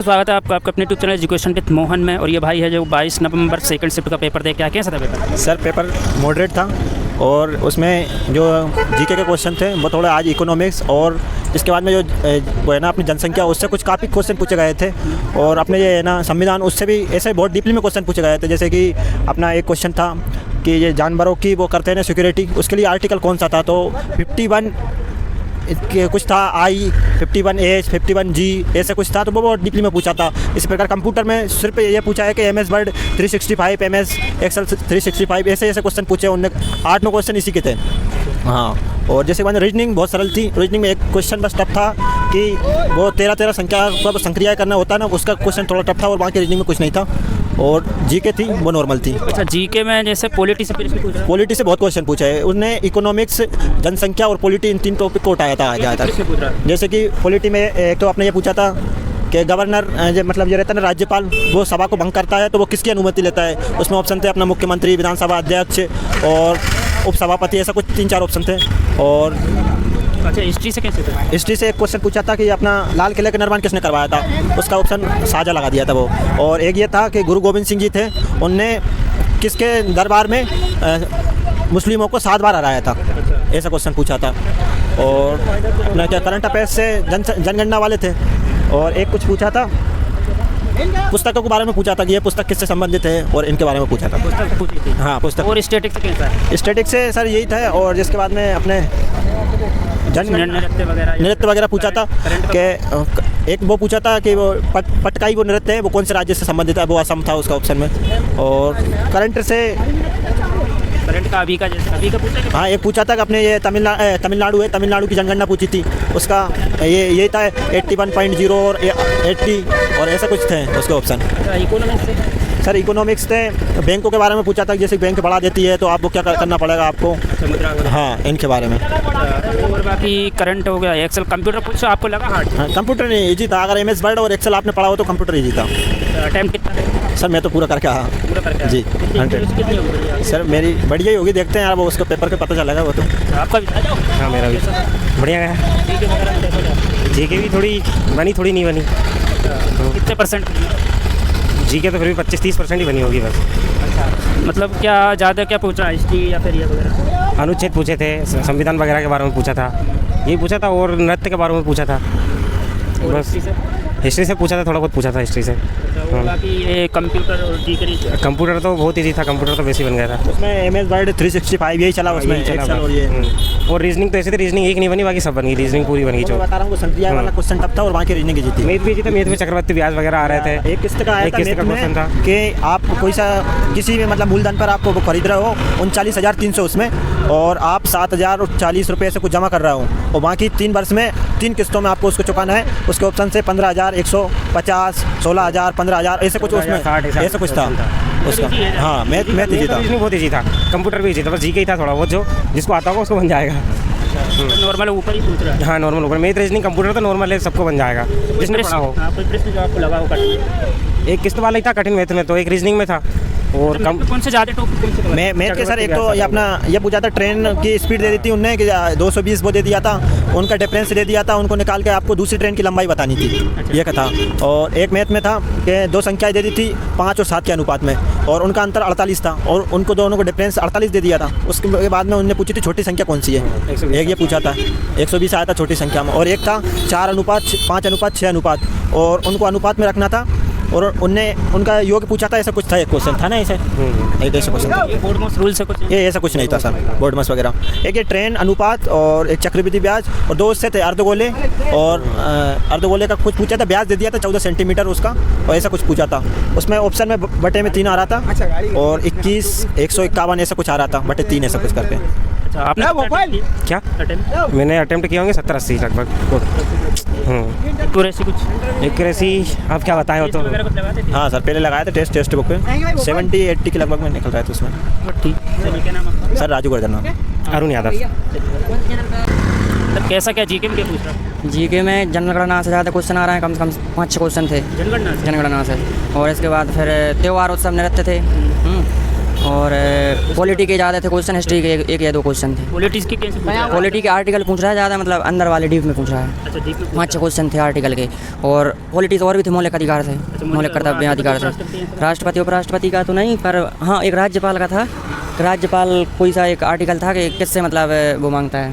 स्वागत है आपका अपने YouTube channel education with Mohan में। और ये भाई है जो 22 नवंबर सेकंड शिफ्ट का पेपर दे के आया। कैसा था पेपर? सर पेपर मॉडरेट था और उसमें जो जीके के क्वेश्चन थे वो थोड़ा आज इकोनॉमिक्स और इसके बाद में जो वो है ना अपनी जनसंख्या उससे कुछ काफ़ी क्वेश्चन पूछे गए थे। और अपने ये है ना संविधान उससे भी ऐसे बहुत डीपली में क्वेश्चन पूछे गए थे। जैसे कि अपना एक क्वेश्चन था कि ये जानवरों की वो करते हैं ना सिक्योरिटी, उसके लिए आर्टिकल कौन सा था, तो 51 कुछ था आई, 51H, 51G ऐसे कुछ था, तो वो बहुत डीपली में पूछा था। इसी प्रकार कंप्यूटर में सिर्फ ये पूछा है कि MS वर्ड 365, MS एक्सेल 365 ऐसे क्वेश्चन पूछे। उनने 8-9 क्वेश्चन इसी के थे। हाँ, और जैसे मैंने रीजनिंग बहुत सरल थी। रीजनिंग में एक क्वेश्चन बस टफ था कि वो 13 संख्या का संक्रिया करना होता है ना, उसका क्वेश्चन थोड़ा टफ था और बाकी रीजनिंग में कुछ नहीं था। और जीके थी वो नॉर्मल थी। अच्छा, जीके में जैसे पॉलिटी से पॉलिटी से बहुत क्वेश्चन पूछा है उसने। इकोनॉमिक्स, जनसंख्या और पॉलिटी इन 3 टॉपिक को उठाया था ज़्यादातर। जैसे कि पॉलिटी में एक तो आपने ये पूछा था कि गवर्नर मतलब ये रहता है ना राज्यपाल, वो सभा को भंग करता है तो वो किसकी अनुमति लेता है। उसमें ऑप्शन थे अपना मुख्यमंत्री, विधानसभा अध्यक्ष और उपसभापति, ऐसा कुछ 3-4 ऑप्शन थे। और अच्छा, हिस्ट्री से कैसे था? हिस्ट्री से एक क्वेश्चन पूछा था कि अपना लाल किले का निर्माण किसने करवाया था, उसका ऑप्शन साझा लगा दिया था वो। और एक ये था कि गुरु गोविंद सिंह जी थे, उनने किसके दरबार में मुस्लिमों को 7 बार हराया था, ऐसा क्वेश्चन पूछा था। और अपना क्या करंट अफेयर्स से जनगणना वाले थे। और एक कुछ पूछा था पुस्तकों के बारे में पूछा था कि ये पुस्तक किससे संबंधित है और इनके बारे में पूछा था। पुस्तक पूछी थी? हाँ, पुस्तक। और स्टैटिक से कैसा है? स्टैटिक से सर यही था। और जिसके बाद में अपने नृत्य वगैरह पूछा था कि एक वो पूछा था कि वो पटकाई वो नृत्य है वो कौन से राज्य से संबंधित है, वो असम था उसका ऑप्शन में। और करंट से करंट का अभी का पूछा? हाँ, एक पूछा था कि अपने ये तमिलनाडु है, तमिलनाडु की जनगणना पूछी थी, उसका ये था 81.0 और 80 और ऐसा कुछ थे उसके ऑप्शन। इकोनॉमिक्स से सर इकोनॉमिक्स से बैंकों के बारे में पूछा था, जैसे बैंक बढ़ा देती है तो आपको क्या करना पड़ेगा आपको। हाँ, इनके बारे में। और बाकी करंट हो गया। एक्सेल कंप्यूटर पूछा, आपको लगा हार्ड? हाँ, कंप्यूटर नहीं ईजी था। अगर MS वर्ड और एक्सेल आपने पढ़ा हो तो कंप्यूटर ईजी था। अटेम्प्ट कितना है? सर मैं तो पूरा करके आया। पूरा करके जी 100। सर मेरी बढ़िया ही होगी, देखते हैं यार वो उसका पेपर का पता चलेगा वो तो। आपका भी? हाँ, मेरा भी बढ़िया गया। जीके भी थोड़ी बनी, थोड़ी नहीं बनी। कितने परसेंट? जीके तो फिर भी 25-30% ही बनी होगी बस। अच्छा, मतलब क्या ज़्यादा क्या पूछा, हिस्ट्री या फिर ये वगैरह? अनुच्छेद पूछे थे, संविधान वगैरह के बारे में पूछा था, यही पूछा था। और नृत्य के बारे में पूछा था बस। हिस्ट्री से पूछा था, थोड़ा बहुत पूछा था हिस्ट्री से। बाकी ये कंप्यूटर और जीके? कंप्यूटर तो बहुत ईजी था, कंप्यूटर तो वैसे ही बन गया था। उसमें MS वर्ड 365 यही चला उसमें एक्सेल और ये। और रीजनिंग तो ऐसे थी, रीजनिंग एक नहीं बनी, बाकी सब बन गई, रीजनिंग पूरी बन गई। जो बता रहा हूँ वो संक्रिया वाला क्वेश्चन टफ था और बाकी रीजनिंग की जीती। मैथ भी जीता, मैथ में चक्रवर्ती ब्याज वगैरह आ रहे थे। एक किस्त का आया था किस्त का क्वेश्चन था कि आप कोई सा किसी भी मतलब मूलधन पर आपको वो खरीद रहे हो 39,300 उसमें, और आप 7,040 रुपये से कुछ जमा कर रहे हो और बाकी 3 वर्ष में 3 किस्तों में आपको उसको चुकाना है। उसके ऑप्शन से 15,150, 16,000, 15,000 ऐसे कुछ उसमें ऐसा कुछ था उसका। हाँ, मैथ ईजी था। बहुत ईजी था, कंप्यूटर भी ईजी था, बस जीके ही था थोड़ा बहुत, जो जिसको आता होगा उसको बन जाएगा। नॉर्मल ऊपर ही पूछ रहा है? हाँ, नॉर्मल ऊपर। मैथ रीजनिंग कंप्यूटर तो नॉर्मल है, सबको बन जाएगा जिसने पढ़ा हो। कोई प्रश्न जो आपको लगा हो कठिन? एक किस्त वाला ही था कठिन मैथ में, तो एक रीजनिंग में था। और कौन से ज़्यादा टॉपिक कौन से? मैथ के सर एक तो ये अपना ये पूछा था ट्रेन की स्पीड दे दी थी उनने कि 220 वो दे दिया था, उनका डिफरेंस दे दिया था, उनको निकाल के आपको दूसरी ट्रेन की लंबाई बतानी थी। ये का था। और एक मैथ में था कि 2 संख्याएं दे दी थी 5 और 7 के अनुपात में, और उनका अंतर 48 था और उनको दोनों को डिफरेंस 48 दे दिया था। उसके बाद में उन्होंने पूछी थी छोटी संख्या कौन सी है, एक ये पूछा था 120 आया था छोटी संख्या में। और एक था 4:5:6 और उनको अनुपात में रखना था और उनका योग पूछा था, ऐसा कुछ था। एक क्वेश्चन था ना ऐसे, ऐसा क्वेश्चन था। बोर्ड मास रूल से कुछ? ये ऐसा कुछ नहीं था सर, बोर्ड मास वगैरह। एक ये ट्रेन अनुपात और एक चक्रवृद्धि ब्याज, और 2 उससे थे अर्धगोले, और अर्धगोले का कुछ पूछा था, ब्याज दे दिया था 14 सेंटीमीटर उसका, और ऐसा कुछ पूछा था। उसमें ऑप्शन में बटे में 3 आ रहा था और 21, 151 ऐसा कुछ आ रहा था, बटे 3 ऐसा कुछ करके। अच्छा, आपने क्या मैंने अटेम्प्ट किया होंगे 70-80 लगभग। एक्यूरेसी कुछ? एक्यूरेसी आप क्या बताएं हो तो? हाँ सर, पहले लगाया था टेस्ट बुक पे 70-80 के लगभग में निकल रहा था उसमें। ठीक है। सर राजू गर्दन नाम। अरुण यादव। तब कैसा क्या जीके में क्या पूछ रहा? जीके में जनगणना से ज़्यादा क्वेश्चन आ रहे हैं, कम से कम 5-6 क्वेश्चन थे जनगणना से। और इसके बाद फिर त्यौहार उत्सव नृत्य थे। और पॉलिटी के ज़्यादा थे क्वेश्चन, हिस्ट्री के एक या दो क्वेश्चन थे। पॉलिटिक्स की कैसे पूछा है? पॉलिटी के आर्टिकल पूछ रहा है ज़्यादा, मतलब अंदर वाले डीप में पूछ रहा है। अच्छा डीप में 5-6 क्वेश्चन थे आर्टिकल के। और पॉलिटिक्स और भी थे, मौलिक अधिकार थे, मौलिक कर्तव्य अधिकार थे। राष्ट्रपति उपराष्ट्रपति का तो नहीं, पर हाँ एक राज्यपाल का था। राज्यपाल कोई सा एक आर्टिकल था कि किससे मतलब वो मांगता है,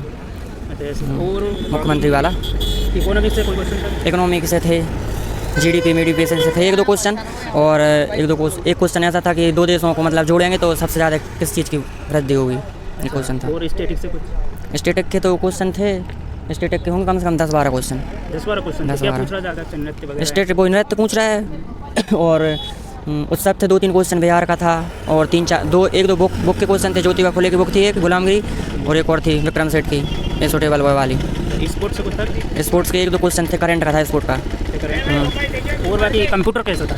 और मुख्यमंत्री वाला। इकोनॉमिक्स से कोई क्वेश्चन था? इकोनॉमिक से थे, जीडीपी मीडीपी से थे 1-2 क्वेश्चन। और एक क्वेश्चन ऐसा था कि 2 देशों को मतलब जोड़ेंगे तो सबसे ज़्यादा किस चीज़ की वृद्धि होगी, ये क्वेश्चन था। और स्टैटिक से कुछ? स्टेटिक के तो क्वेश्चन थे, स्टेटिक के होंगे कम से कम 10-12 क्वेश्चन। 10-12 क्वेश्चन। 10-12 क्या पूछ रहा ज़्यादा? नृत्य वगैरह? स्टेट कोई नृत्य पूछ रहा है। और उत्सव थे 2-3 क्वेश्चन बिहार का था। और 1-2 बुक के क्वेश्चन थे। ज्योतिबा फुले की बुक थी एक, गुलामगिरी, और एक और थी विक्रम सेठ की, एसोटेबल बॉय वाली। स्पोर्ट्स से कुछ था? स्पोर्ट्स के 1-2 क्वेश्चन थे, करंट का था स्पोर्ट का। और बाकी कंप्यूटर कैसा था?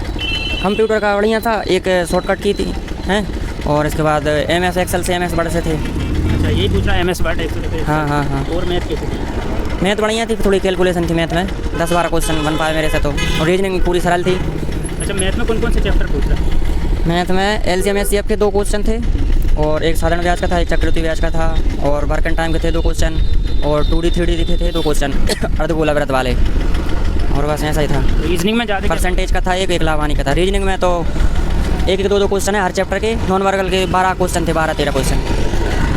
कंप्यूटर का बढ़िया था, एक शॉर्टकट की थी हैं। और इसके बाद MS एक्सेल से MS वर्ड से थे। अच्छा यही पूछ रहा है, MS वर्ड एक्सेल? हाँ हाँ हाँ। और मैथ कैसे थी? मैथ बढ़िया थी, थोड़ी कैलकुलेशन थी मैथ में, 10-12 क्वेश्चन बन पाए मेरे से तो। और रीजनिंग पूरी सरल थी। अच्छा मैथ में कौन कौन से चैप्टर पूछ रहा है? मैथ में LCM SCF के 2 क्वेश्चन थे, और एक साधारण ब्याज का था, एक चक्रवृद्धि ब्याज का था, और वर्क एंड टाइम के थे 2 क्वेश्चन, और 2D 3D दिखे थे 2 क्वेश्चन अर्धगोलावृत्त वाले। और बस ऐसा ही था। रीजनिंग में ज़्यादा परसेंटेज का था, एक लाभानी का था। रीजनिंग में तो 1-2 क्वेश्चन है हर चैप्टर के। नॉन वर्गल के 12 क्वेश्चन थे, 12-13 क्वेश्चन।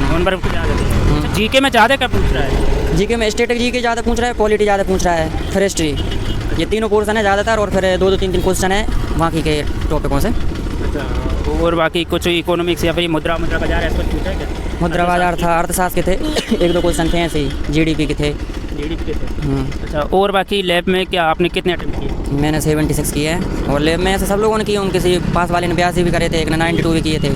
नॉन वर्ब ज़्यादा थे। जीके में ज़्यादा क्या पूछ रहा है? जीके में स्टेटिक जीके ज़्यादा पूछ रहा है, पॉलिटी ज़्यादा पूछ रहा है, फिर हिस्ट्री, ये तीनों पोर्सन है ज़्यादातर। और फिर 2-2 3-3 क्वेश्चन है बाकी के टॉपिकों से। अच्छा और बाकी कुछ इकोनॉमिक्स या फिर मुद्रा बाजार ऐसा पूछा है क्या? मुद्रा बाजार था, अर्थशास्त्र के थे 1-2 क्वेश्चन थे ऐसे ही, जीडीपी के थे। जीडीपी के थे। अच्छा और बाकी लैब में क्या आपने कितने अटेम्प्ट किए? मैंने 76 किए हैं। और लैब में ऐसे सब लोगों ने किए, उनके किसी पास वाले ने 82 भी करे थे, एक ने 92 भी किए थे,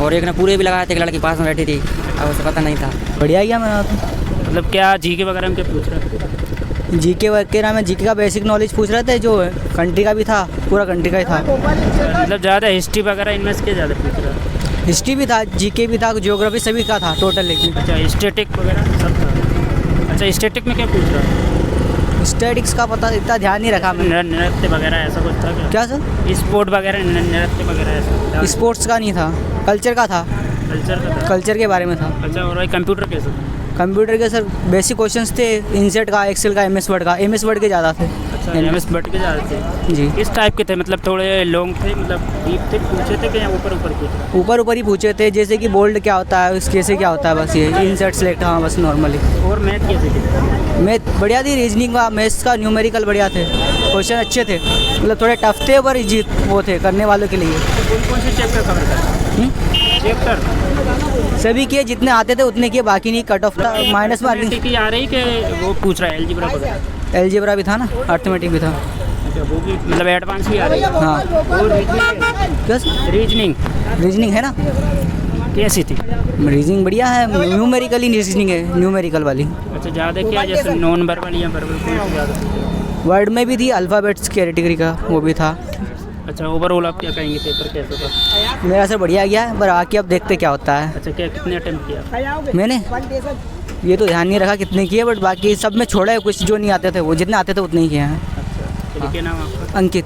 और एक ने पूरे भी लगाए थे। एक लड़की पास में बैठी थी, अब उसे पता नहीं था। बढ़िया गया मेरा तो। मतलब क्या जीके वगैरह में क्या पूछ रहे थे? जीके वगैरह में जीके का बेसिक नॉलेज पूछ रहे थे, जो कंट्री का भी था, पूरा कंट्री का ही था। मतलब ज़्यादा हिस्ट्री वगैरह इनमें से क्या ज़्यादा पूछ रहा है? हिस्ट्री भी था, जीके भी था, ज्योग्राफी सभी का था टोटल। लेकिन अच्छा स्टैटिक वगैरह सब था। अच्छा स्टैटिक में क्या पूछ रहा है? स्टैटिक्स का पता इतना ध्यान नहीं रखा मैंने। नृत्य वगैरह ऐसा कुछ था क्या? क्या सर? स्पोर्ट वगैरह नृत्य वगैरह ऐसा? स्पोर्ट्स का नहीं था, कल्चर का था, कल्चर का था। कल्चर के बारे में था। अच्छा और भाई कंप्यूटर कैसे था? कंप्यूटर के सर बेसिक क्वेश्चंस थे, इंसेट का, एक्सेल का, MS वर्ड का। MS वर्ड के ज़्यादा थे। अच्छा MS वर्ड के ज़्यादा थे जी। किस टाइप के थे? मतलब थोड़े लॉन्ग थे, मतलब डीप थे, पूछे थे कि या ऊपर ऊपर पूछे? ऊपर ऊपर ही पूछे थे, जैसे कि बोल्ड क्या होता है, उस कैसे क्या होता है, बस ये इंसर्ट सेलेक्ट। हाँ बस नॉर्मली। और मैथ कैसे थे? मैथ बढ़िया थी, रीजनिंग का, मैथ्स का, न्यूमेरिकल बढ़िया थे, क्वेश्चन अच्छे थे, मतलब थोड़े टफ थे पर जीत वो थे करने वालों के लिए। कौन कौन से चैप्टर कवर करते? चैप्टर सभी किए, जितने आते थे उतने किए, बाकी नहीं। कट ऑफ था, माइनस मार्किंग। की आ रही कि वो पूछ रहा है अलजेब्रा वगैरह? एलजेब्रा भी था ना, अर्थमेटिक भी था। अच्छा वो भी मतलब एडवांस भी आ रही है? हाँ और बस रीजनिंग रीजनिंग है ना, कैसी थी? रीजनिंग बढ़िया है, न्यूमेरिकल ही रीजनिंग है, न्यूमेरिकल वाली। अच्छा ज़्यादा क्या जैसे नॉन वर्बल या वर्बल कौन सी ज़्यादा? वर्ड में भी थी, अल्फ़ाबेट्स कैटेगरी का वो भी था। अच्छा ओवरऑल आप क्या कहेंगे पेपर कैसा था? मेरा सर बढ़िया गया है, पर आके अब देखते क्या होता है। अच्छा क्या कितने अटेम्प्ट किया? मैंने ये तो ध्यान नहीं रखा कितने किए, बट बाकी सब में छोड़ा है, कुछ जो नहीं आते थे वो, जितने आते थे उतने ही किए हैं। अच्छा चलिए क्या नाम आपका? अंकित।